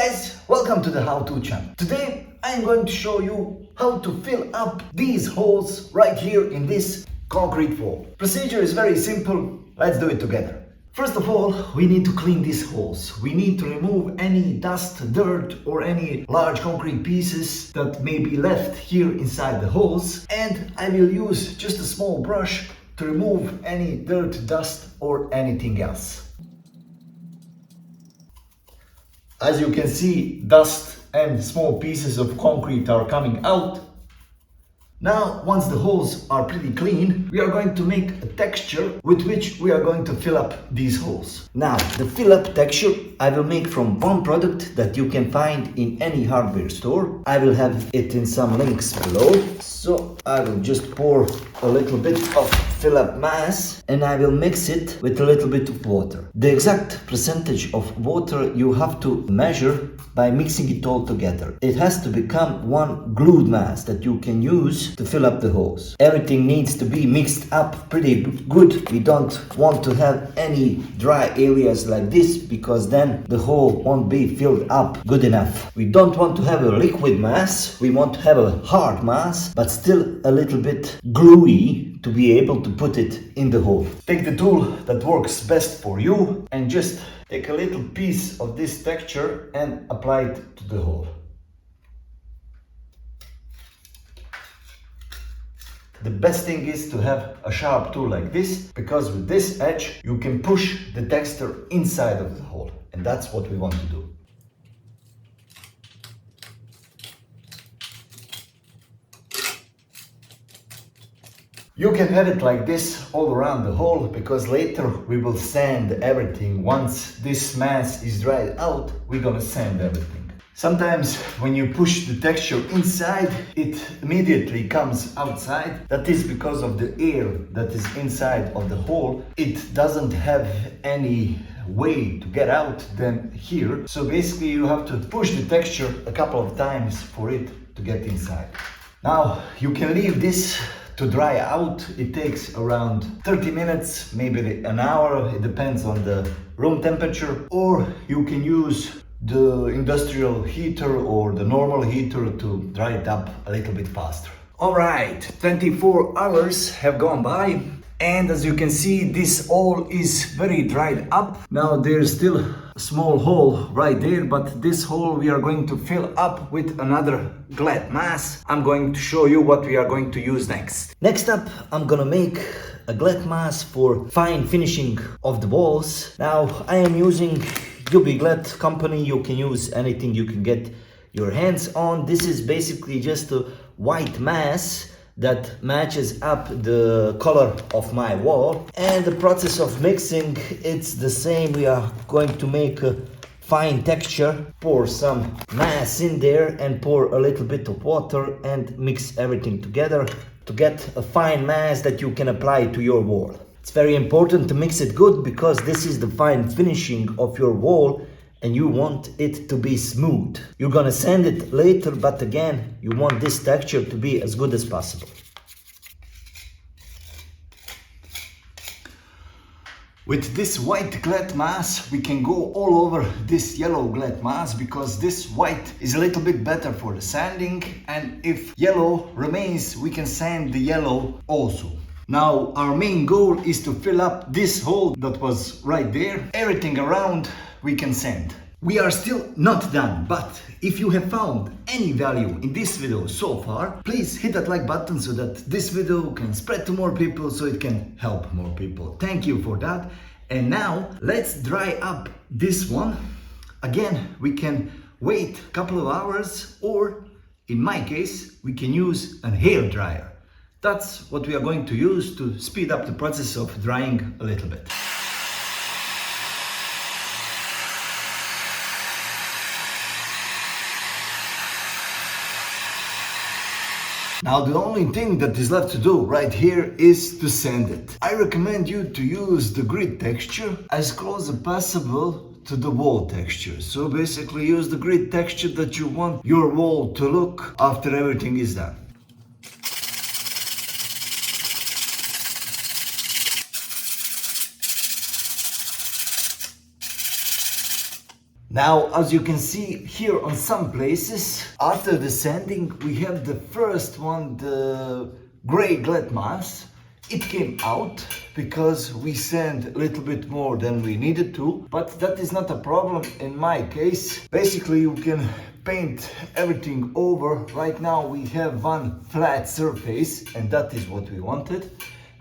guys, welcome to the how-to channel. Today I'm going to show you how to fill up these holes right here in this concrete wall. Procedure is very simple, let's do it together. First of all, we need to clean these holes. We need to remove any dust, dirt or any large concrete pieces that may be left here inside the holes, and I will use just a small brush to remove any dirt, dust or anything else. As you can see, dust and small pieces of concrete are coming out. Now, once the holes are pretty clean, we are going to make a texture with which we are going to fill up these holes. Now, the fill up texture I will make from one product that you can find in any hardware store. I will have it in some links below. So I will just pour a little bit of fill up mass and I will mix it with a little bit of water. The exact percentage of water you have to measure by mixing it all together. It has to become one glued mass that you can use to fill up the holes. Everything needs to be mixed up pretty good. We don't want to have any dry areas like this because then the hole won't be filled up good enough. We don't want to have a liquid mass. We want to have a hard mass, but still a little bit gluey to be able to put it in the hole. Take the tool that works best for you and just take a little piece of this texture and apply it to the hole. The best thing is to have a sharp tool like this, because with this edge you can push the texture inside of the hole, and that's what we want to do. You can have it like this all around the hole, because later we will sand everything. Once this mass is dried out, we're gonna sand everything. Sometimes when you push the texture inside, it immediately comes outside. That is because of the air that is inside of the hole. It doesn't have any way to get out than here. So basically you have to push the texture a couple of times for it to get inside. Now you can leave this to dry out. It takes around 30 minutes, maybe an hour, it depends on the room temperature, or you can use the industrial heater or the normal heater to dry it up a little bit faster. Alright, 24 hours have gone by, and as you can see, this all is very dried up. Now there's still a small hole right there, but this hole we are going to fill up with another glass mass. I'm going to show you what we are going to use next. Next up, I'm gonna make a glass mass for fine finishing of the walls. Now I am using UV Glad company. You can use anything you can get your hands on. This is basically just a white mass that matches up the color of my wall, and the process of mixing, it's the same. We are going to make a fine texture, pour some mass in there and pour a little bit of water and mix everything together to get a fine mass that you can apply to your wall. It's very important to mix it good, because this is the fine finishing of your wall and you want it to be smooth. You're gonna sand it later, but again, you want this texture to be as good as possible. With this white glass mass, we can go all over this yellow glass mass, because this white is a little bit better for the sanding, and if yellow remains, we can sand the yellow also. Now our main goal is to fill up this hole that was right there. Everything around we can sand. We are still not done, but if you have found any value in this video so far, please hit that like button so that this video can spread to more people, so it can help more people. Thank you for that. And now let's dry up this one. Again, we can wait a couple of hours, or in my case, we can use a hair dryer. That's what we are going to use to speed up the process of drying a little bit. Now the only thing that is left to do right here is to sand it. I recommend you to use the grid texture as close as possible to the wall texture. So basically use the grid texture that you want your wall to look after everything is done. Now, as you can see here on some places, after the sanding, we have the first one, the gray glass mass. It came out because we sand a little bit more than we needed to, but that is not a problem in my case. Basically, you can paint everything over. Right now we have one flat surface and that is what we wanted.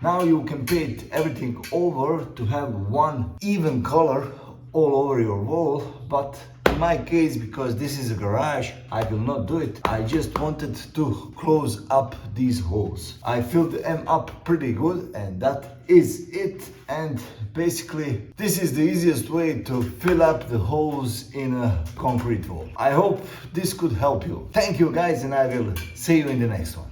Now you can paint everything over to have one even color all over your wall, but in my case, because this is a garage, I will not do it. I just wanted to close up these holes. I filled them up pretty good and that is it. And basically, this is the easiest way to fill up the holes in a concrete wall. I hope this could help you. Thank you guys, and I will see you in the next one.